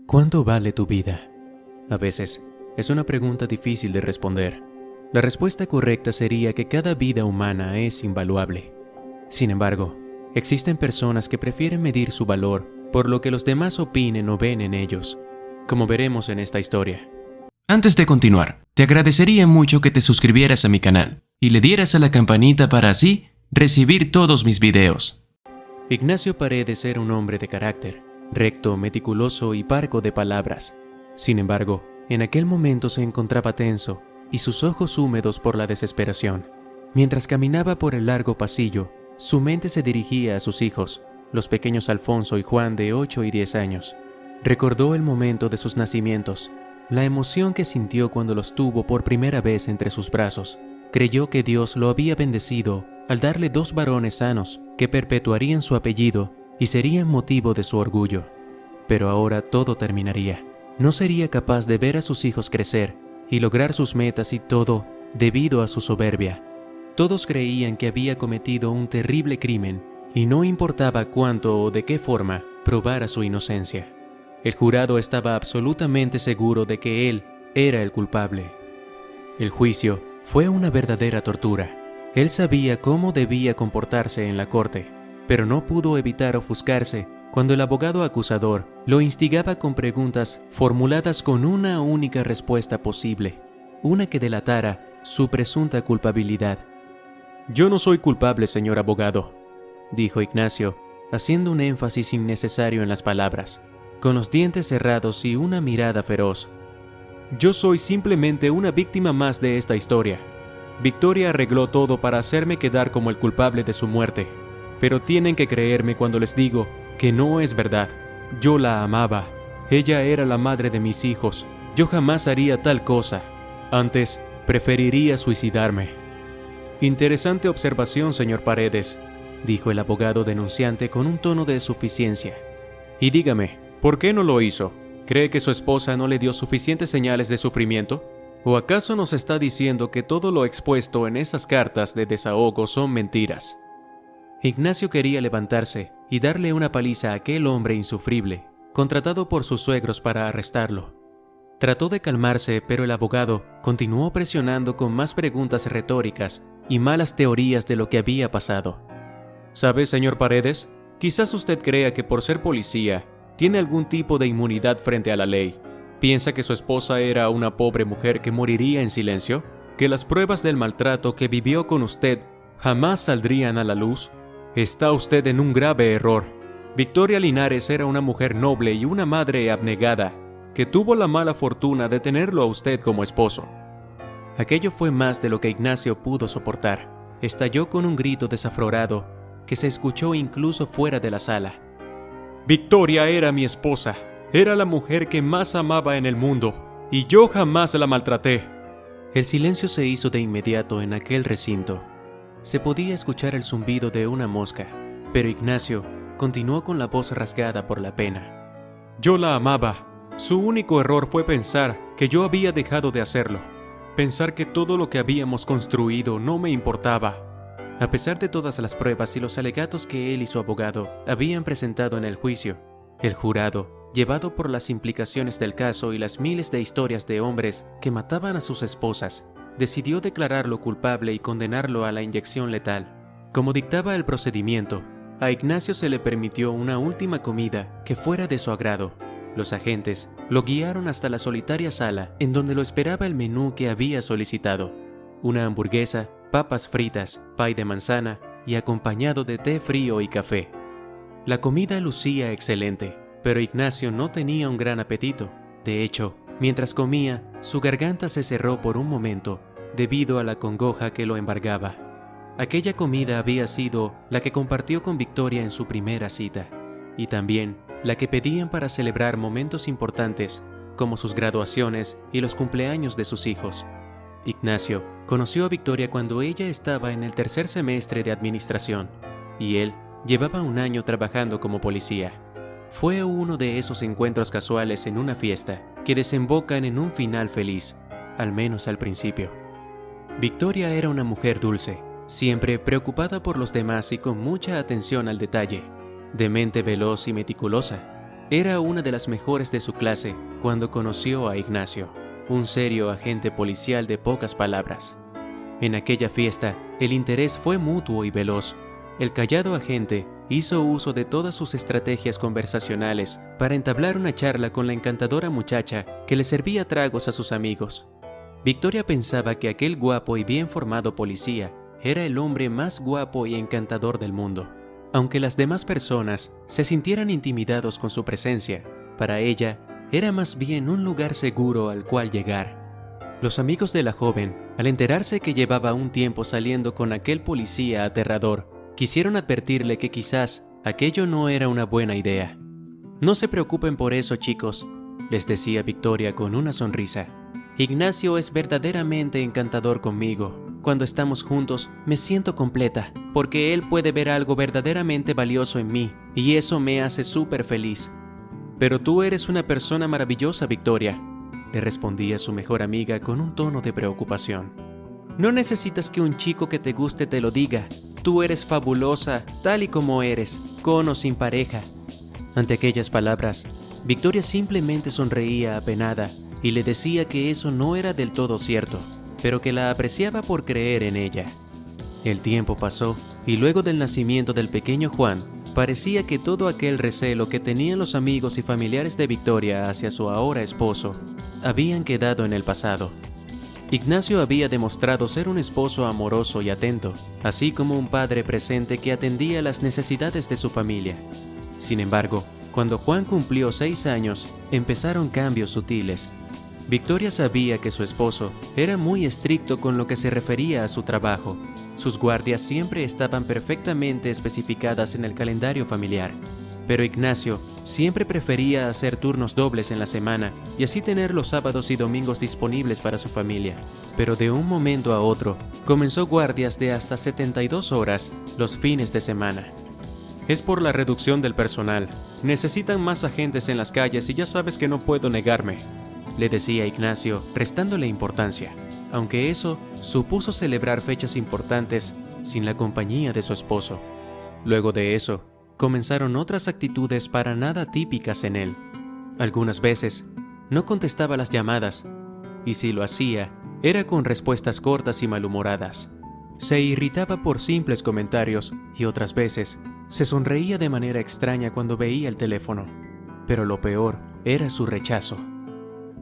¿Cuánto vale tu vida? A veces, es una pregunta difícil de responder. La respuesta correcta sería que cada vida humana es invaluable. Sin embargo, existen personas que prefieren medir su valor por lo que los demás opinen o ven en ellos, como veremos en esta historia. Antes de continuar, te agradecería mucho que te suscribieras a mi canal y le dieras a la campanita para así recibir todos mis videos. Ignacio Paredes era un hombre de carácter, recto, meticuloso y parco de palabras. Sin embargo, en aquel momento se encontraba tenso y sus ojos húmedos por la desesperación. Mientras caminaba por el largo pasillo, su mente se dirigía a sus hijos, los pequeños Alfonso y Juan de 8 y 10 años. Recordó el momento de sus nacimientos, la emoción que sintió cuando los tuvo por primera vez entre sus brazos. Creyó que Dios lo había bendecido al darle 2 varones sanos que perpetuarían su apellido y serían motivo de su orgullo. Pero ahora todo terminaría. No sería capaz de ver a sus hijos crecer y lograr sus metas y todo debido a su soberbia. Todos creían que había cometido un terrible crimen y no importaba cuánto o de qué forma probara su inocencia. El jurado estaba absolutamente seguro de que él era el culpable. El juicio fue una verdadera tortura. Él sabía cómo debía comportarse en la corte, pero no pudo evitar ofuscarse cuando el abogado acusador lo instigaba con preguntas formuladas con una única respuesta posible, una que delatara su presunta culpabilidad. «Yo no soy culpable, señor abogado», dijo Ignacio, haciendo un énfasis innecesario en las palabras, con los dientes cerrados y una mirada feroz. «Yo soy simplemente una víctima más de esta historia. Victoria arregló todo para hacerme quedar como el culpable de su muerte, pero tienen que creerme cuando les digo que no es verdad. Yo la amaba. Ella era la madre de mis hijos. Yo jamás haría tal cosa. Antes, preferiría suicidarme». «Interesante observación, señor Paredes», dijo el abogado denunciante con un tono de suficiencia. «Y dígame, ¿por qué no lo hizo? ¿Cree que su esposa no le dio suficientes señales de sufrimiento? ¿O acaso nos está diciendo que todo lo expuesto en esas cartas de desahogo son mentiras?» Ignacio quería levantarse y darle una paliza a aquel hombre insufrible, contratado por sus suegros para arrestarlo. Trató de calmarse, pero el abogado continuó presionando con más preguntas retóricas y malas teorías de lo que había pasado. «¿Sabe, señor Paredes? Quizás usted crea que por ser policía tiene algún tipo de inmunidad frente a la ley. ¿Piensa que su esposa era una pobre mujer que moriría en silencio? ¿Que las pruebas del maltrato que vivió con usted jamás saldrían a la luz? Está usted en un grave error. Victoria Linares era una mujer noble y una madre abnegada, que tuvo la mala fortuna de tenerlo a usted como esposo». Aquello fue más de lo que Ignacio pudo soportar. Estalló con un grito desaflorado que se escuchó incluso fuera de la sala. «Victoria era mi esposa. Era la mujer que más amaba en el mundo, y yo jamás la maltraté». El silencio se hizo de inmediato en aquel recinto. Se podía escuchar el zumbido de una mosca, pero Ignacio continuó con la voz rasgada por la pena. «Yo la amaba. Su único error fue pensar que yo había dejado de hacerlo. Pensar que todo lo que habíamos construido no me importaba». A pesar de todas las pruebas y los alegatos que él y su abogado habían presentado en el juicio, el jurado, llevado por las implicaciones del caso y las miles de historias de hombres que mataban a sus esposas, decidió declararlo culpable y condenarlo a la inyección letal. Como dictaba el procedimiento, a Ignacio se le permitió una última comida que fuera de su agrado. Los agentes lo guiaron hasta la solitaria sala en donde lo esperaba el menú que había solicitado: una hamburguesa, papas fritas, pay de manzana y acompañado de té frío y café. La comida lucía excelente, pero Ignacio no tenía un gran apetito. De hecho, mientras comía, su garganta se cerró por un momento debido a la congoja que lo embargaba. Aquella comida había sido la que compartió con Victoria en su primera cita, y también la que pedían para celebrar momentos importantes como sus graduaciones y los cumpleaños de sus hijos. Ignacio conoció a Victoria cuando ella estaba en el 3er semestre de administración, y él llevaba un año trabajando como policía. Fue uno de esos encuentros casuales en una fiesta que desembocan en un final feliz, al menos al principio. Victoria era una mujer dulce, siempre preocupada por los demás y con mucha atención al detalle, de mente veloz y meticulosa. Era una de las mejores de su clase cuando conoció a Ignacio, un serio agente policial de pocas palabras. En aquella fiesta, el interés fue mutuo y veloz. El callado agente hizo uso de todas sus estrategias conversacionales para entablar una charla con la encantadora muchacha que le servía tragos a sus amigos. Victoria pensaba que aquel guapo y bien formado policía era el hombre más guapo y encantador del mundo. Aunque las demás personas se sintieran intimidados con su presencia, para ella era más bien un lugar seguro al cual llegar. Los amigos de la joven, al enterarse que llevaba un tiempo saliendo con aquel policía aterrador, quisieron advertirle que quizás aquello no era una buena idea. «No se preocupen por eso, chicos», les decía Victoria con una sonrisa. «Ignacio es verdaderamente encantador conmigo. Cuando estamos juntos, me siento completa, porque él puede ver algo verdaderamente valioso en mí, y eso me hace súper feliz». «Pero tú eres una persona maravillosa, Victoria», le respondía su mejor amiga con un tono de preocupación. «No necesitas que un chico que te guste te lo diga. Tú eres fabulosa, tal y como eres, con o sin pareja». Ante aquellas palabras, Victoria simplemente sonreía apenada y le decía que eso no era del todo cierto, pero que la apreciaba por creer en ella. El tiempo pasó y luego del nacimiento del pequeño Juan, parecía que todo aquel recelo que tenían los amigos y familiares de Victoria hacia su ahora esposo habían quedado en el pasado. Ignacio había demostrado ser un esposo amoroso y atento, así como un padre presente que atendía las necesidades de su familia. Sin embargo, cuando Juan cumplió 6 años, empezaron cambios sutiles. Victoria sabía que su esposo era muy estricto con lo que se refería a su trabajo. Sus guardias siempre estaban perfectamente especificadas en el calendario familiar. Pero Ignacio siempre prefería hacer turnos dobles en la semana y así tener los sábados y domingos disponibles para su familia. Pero de un momento a otro, comenzó guardias de hasta 72 horas los fines de semana. «Es por la reducción del personal. Necesitan más agentes en las calles y ya sabes que no puedo negarme», le decía Ignacio, restándole importancia, aunque eso supuso celebrar fechas importantes sin la compañía de su esposo. Luego de eso, comenzaron otras actitudes para nada típicas en él. Algunas veces, no contestaba las llamadas, y si lo hacía, era con respuestas cortas y malhumoradas. Se irritaba por simples comentarios y otras veces se sonreía de manera extraña cuando veía el teléfono. Pero lo peor era su rechazo.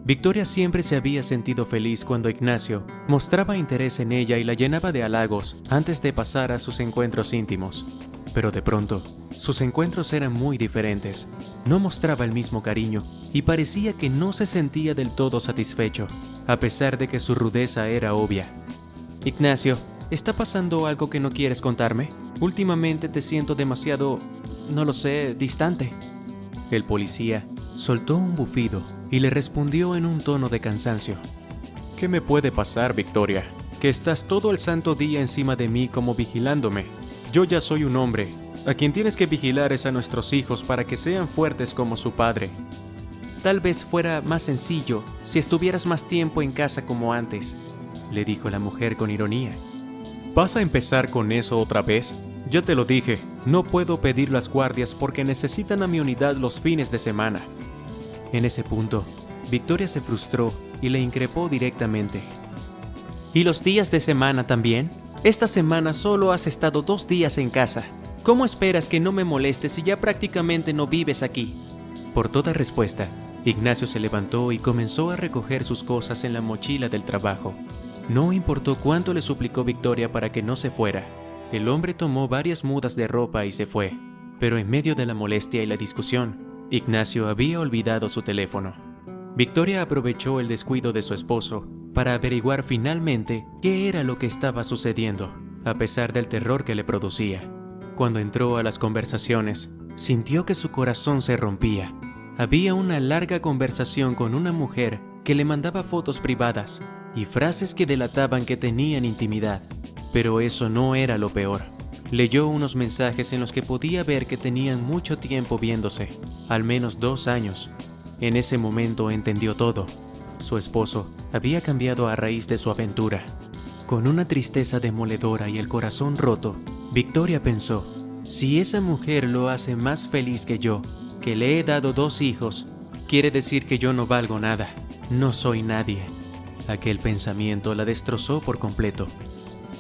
Victoria siempre se había sentido feliz cuando Ignacio mostraba interés en ella y la llenaba de halagos antes de pasar a sus encuentros íntimos. Pero de pronto, sus encuentros eran muy diferentes. No mostraba el mismo cariño y parecía que no se sentía del todo satisfecho, a pesar de que su rudeza era obvia. «Ignacio, ¿está pasando algo que no quieres contarme? Últimamente te siento demasiado, no lo sé, distante». El policía soltó un bufido y le respondió en un tono de cansancio. «¿Qué me puede pasar, Victoria? Que estás todo el santo día encima de mí como vigilándome. Yo ya soy un hombre. A quien tienes que vigilar es a nuestros hijos para que sean fuertes como su padre». «Tal vez fuera más sencillo si estuvieras más tiempo en casa como antes», le dijo la mujer con ironía. «¿Vas a empezar con eso otra vez? Ya te lo dije, no puedo pedir las guardias porque necesitan a mi unidad los fines de semana». En ese punto, Victoria se frustró y le increpó directamente. «¿Y los días de semana también? Esta semana solo has estado 2 días en casa. ¿Cómo esperas que no me molestes si ya prácticamente no vives aquí?». Por toda respuesta, Ignacio se levantó y comenzó a recoger sus cosas en la mochila del trabajo. No importó cuánto le suplicó Victoria para que no se fuera. El hombre tomó varias mudas de ropa y se fue. Pero en medio de la molestia y la discusión, Ignacio había olvidado su teléfono. Victoria aprovechó el descuido de su esposo para averiguar finalmente qué era lo que estaba sucediendo, a pesar del terror que le producía. Cuando entró a las conversaciones, sintió que su corazón se rompía. Había una larga conversación con una mujer que le mandaba fotos privadas y frases que delataban que tenían intimidad. Pero eso no era lo peor. Leyó unos mensajes en los que podía ver que tenían mucho tiempo viéndose, al menos 2 años. En ese momento entendió todo. Su esposo había cambiado a raíz de su aventura. Con una tristeza demoledora y el corazón roto, Victoria pensó: si esa mujer lo hace más feliz que yo, que le he dado 2 hijos, quiere decir que yo no valgo nada, no soy nadie. Aquel pensamiento la destrozó por completo.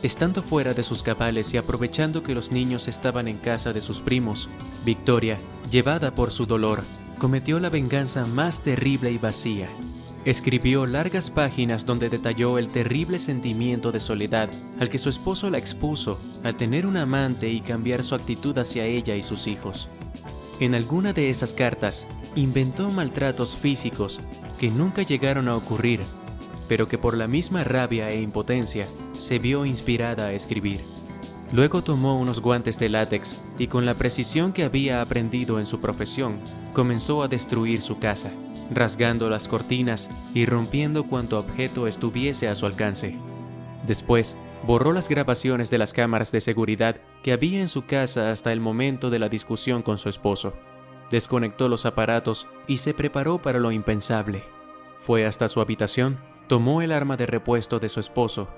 Estando fuera de sus cabales y aprovechando que los niños estaban en casa de sus primos, Victoria, llevada por su dolor, cometió la venganza más terrible y vacía. Escribió largas páginas donde detalló el terrible sentimiento de soledad al que su esposo la expuso al tener un amante y cambiar su actitud hacia ella y sus hijos. En alguna de esas cartas, inventó maltratos físicos que nunca llegaron a ocurrir, pero que por la misma rabia e impotencia se vio inspirada a escribir. Luego tomó unos guantes de látex y con la precisión que había aprendido en su profesión, comenzó a destruir su casa, rasgando las cortinas y rompiendo cuanto objeto estuviese a su alcance. Después, borró las grabaciones de las cámaras de seguridad que había en su casa hasta el momento de la discusión con su esposo. Desconectó los aparatos y se preparó para lo impensable. Fue hasta su habitación, tomó el arma de repuesto de su esposo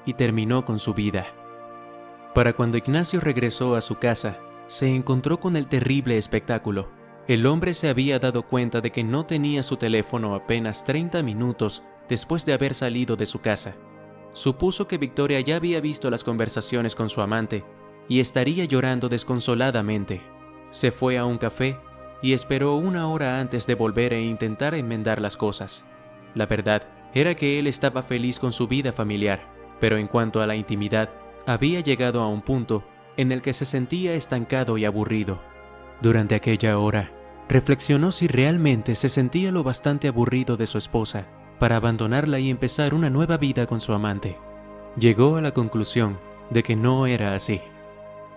y terminó con su vida. Para cuando Ignacio regresó a su casa, se encontró con el terrible espectáculo. El hombre se había dado cuenta de que no tenía su teléfono apenas 30 minutos después de haber salido de su casa. Supuso que Victoria ya había visto las conversaciones con su amante y estaría llorando desconsoladamente. Se fue a un café y esperó 1 hora antes de volver e intentar enmendar las cosas. La verdad era que él estaba feliz con su vida familiar, pero en cuanto a la intimidad, había llegado a un punto en el que se sentía estancado y aburrido. Durante aquella hora, reflexionó si realmente se sentía lo bastante aburrido de su esposa para abandonarla y empezar una nueva vida con su amante. Llegó a la conclusión de que no era así.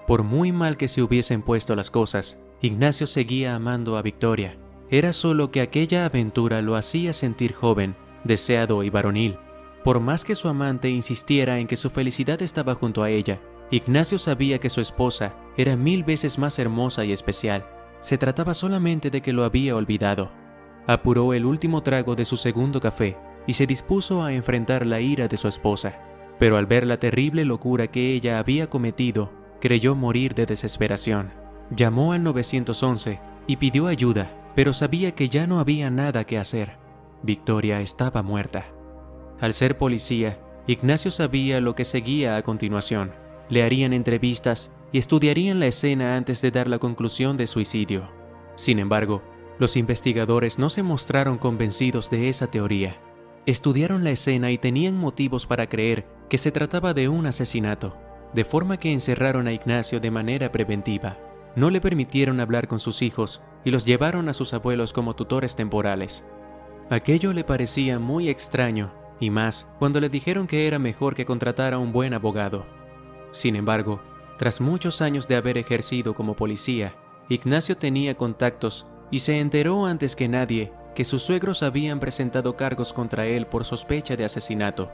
Por muy mal que se hubiesen puesto las cosas, Ignacio seguía amando a Victoria. Era solo que aquella aventura lo hacía sentir joven, deseado y varonil. Por más que su amante insistiera en que su felicidad estaba junto a ella, Ignacio sabía que su esposa era 1000 veces más hermosa y especial. Se trataba solamente de que lo había olvidado. Apuró el último trago de su segundo café y se dispuso a enfrentar la ira de su esposa. Pero al ver la terrible locura que ella había cometido, creyó morir de desesperación. Llamó al 911 y pidió ayuda, pero sabía que ya no había nada que hacer. Victoria estaba muerta. Al ser policía, Ignacio sabía lo que seguía a continuación. Le harían entrevistas y estudiarían la escena antes de dar la conclusión de suicidio. Sin embargo, los investigadores no se mostraron convencidos de esa teoría. Estudiaron la escena y tenían motivos para creer que se trataba de un asesinato, de forma que encerraron a Ignacio de manera preventiva. No le permitieron hablar con sus hijos y los llevaron a sus abuelos como tutores temporales. Aquello le parecía muy extraño, y más cuando le dijeron que era mejor que contratara un buen abogado. Sin embargo, tras muchos años de haber ejercido como policía, Ignacio tenía contactos y se enteró antes que nadie que sus suegros habían presentado cargos contra él por sospecha de asesinato.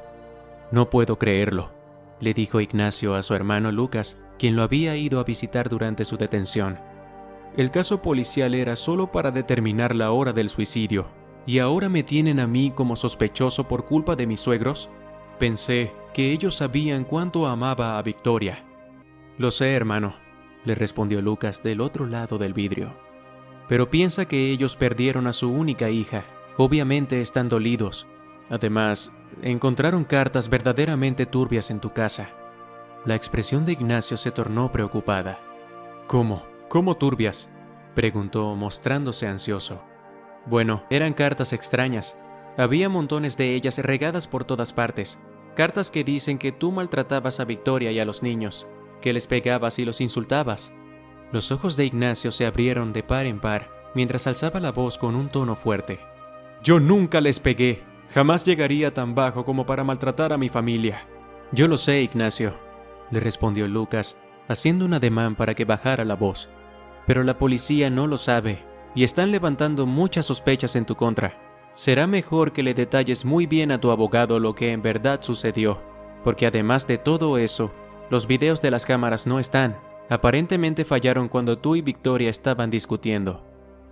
«No puedo creerlo», le dijo Ignacio a su hermano Lucas, quien lo había ido a visitar durante su detención. «El caso policial era solo para determinar la hora del suicidio, ¿y ahora me tienen a mí como sospechoso por culpa de mis suegros? Pensé que ellos sabían cuánto amaba a Victoria». «Lo sé, hermano», le respondió Lucas del otro lado del vidrio. «Pero piensa que ellos perdieron a su única hija. Obviamente están dolidos. Además, encontraron cartas verdaderamente turbias en tu casa». La expresión de Ignacio se tornó preocupada. «¿Cómo? ¿Cómo turbias?», preguntó, mostrándose ansioso. «Bueno, eran cartas extrañas. Había montones de ellas regadas por todas partes. Cartas que dicen que tú maltratabas a Victoria y a los niños, que les pegabas y los insultabas». Los ojos de Ignacio se abrieron de par en par mientras alzaba la voz con un tono fuerte. «Yo nunca les pegué. Jamás llegaría tan bajo como para maltratar a mi familia». «Yo lo sé, Ignacio», le respondió Lucas, haciendo un ademán para que bajara la voz. «Pero la policía no lo sabe y están levantando muchas sospechas en tu contra. Será mejor que le detalles muy bien a tu abogado lo que en verdad sucedió, porque además de todo eso, los videos de las cámaras no están. Aparentemente fallaron cuando tú y Victoria estaban discutiendo».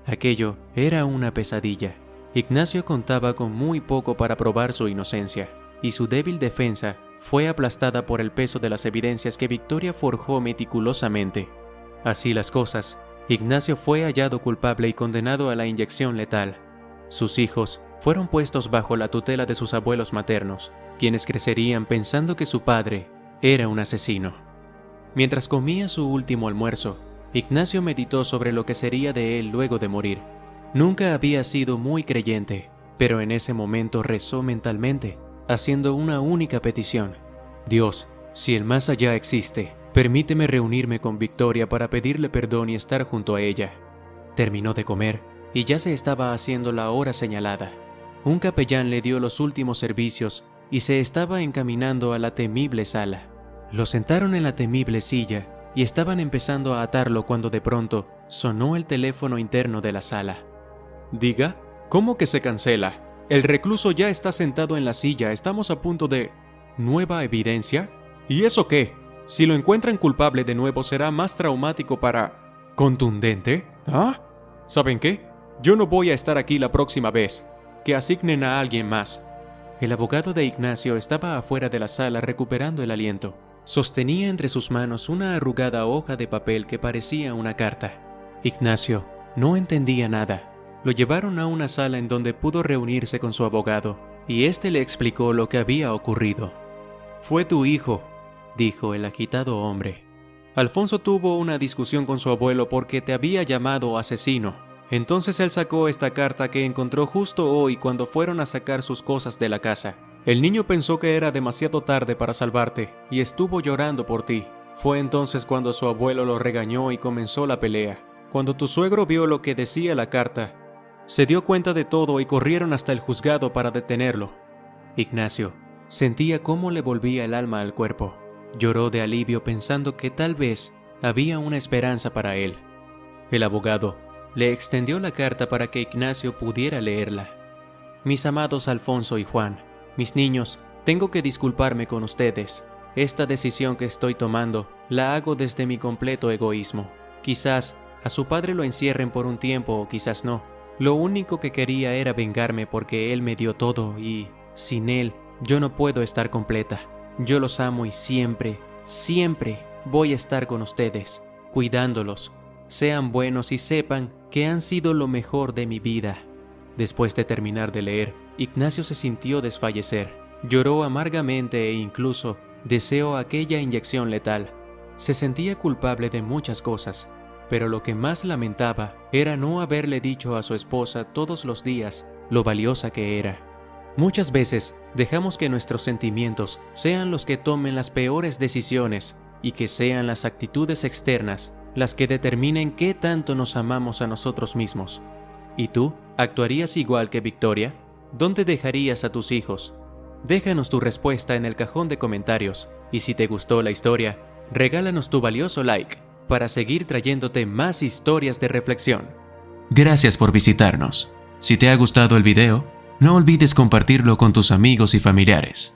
Aquello era una pesadilla. Ignacio contaba con muy poco para probar su inocencia, y su débil defensa fue aplastada por el peso de las evidencias que Victoria forjó meticulosamente. Así las cosas, Ignacio fue hallado culpable y condenado a la inyección letal. Sus hijos fueron puestos bajo la tutela de sus abuelos maternos, quienes crecerían pensando que su padre era un asesino. Mientras comía su último almuerzo, Ignacio meditó sobre lo que sería de él luego de morir. Nunca había sido muy creyente, pero en ese momento rezó mentalmente, haciendo una única petición: Dios, si el más allá existe, permíteme reunirme con Victoria para pedirle perdón y estar junto a ella. Terminó de comer y ya se estaba haciendo la hora señalada. Un capellán le dio los últimos servicios y se estaba encaminando a la temible sala. Lo sentaron en la temible silla y estaban empezando a atarlo cuando de pronto sonó el teléfono interno de la sala. «Diga, ¿cómo que se cancela? El recluso ya está sentado en la silla, estamos a punto de... ¿Nueva evidencia? ¿Y eso qué? Si lo encuentran culpable de nuevo será más traumático para... ¿Contundente? ¿Ah? ¿Saben qué? Yo no voy a estar aquí la próxima vez. Que asignen a alguien más». El abogado de Ignacio estaba afuera de la sala recuperando el aliento. Sostenía entre sus manos una arrugada hoja de papel que parecía una carta. Ignacio no entendía nada. Lo llevaron a una sala en donde pudo reunirse con su abogado, y éste le explicó lo que había ocurrido. «Fue tu hijo», dijo el agitado hombre. «Alfonso tuvo una discusión con su abuelo porque te había llamado asesino. Entonces él sacó esta carta que encontró justo hoy cuando fueron a sacar sus cosas de la casa. El niño pensó que era demasiado tarde para salvarte y estuvo llorando por ti. Fue entonces cuando su abuelo lo regañó y comenzó la pelea. Cuando tu suegro vio lo que decía la carta, se dio cuenta de todo y corrieron hasta el juzgado para detenerlo». Ignacio sentía cómo le volvía el alma al cuerpo. Lloró de alivio pensando que tal vez había una esperanza para él. El abogado le extendió la carta para que Ignacio pudiera leerla. «Mis amados Alfonso y Juan, mis niños, tengo que disculparme con ustedes. Esta decisión que estoy tomando la hago desde mi completo egoísmo. Quizás a su padre lo encierren por un tiempo o quizás no. Lo único que quería era vengarme porque él me dio todo y, sin él, yo no puedo estar completa. Yo los amo y siempre, siempre voy a estar con ustedes, cuidándolos. Sean buenos y sepan que han sido lo mejor de mi vida». Después de terminar de leer, Ignacio se sintió desfallecer. Lloró amargamente e incluso deseó aquella inyección letal. Se sentía culpable de muchas cosas, pero lo que más lamentaba era no haberle dicho a su esposa todos los días lo valiosa que era. Muchas veces dejamos que nuestros sentimientos sean los que tomen las peores decisiones y que sean las actitudes externas las que determinen qué tanto nos amamos a nosotros mismos. ¿Y tú? ¿Actuarías igual que Victoria? ¿Dónde dejarías a tus hijos? Déjanos tu respuesta en el cajón de comentarios y si te gustó la historia, regálanos tu valioso like para seguir trayéndote más historias de reflexión. Gracias por visitarnos. Si te ha gustado el video, no olvides compartirlo con tus amigos y familiares.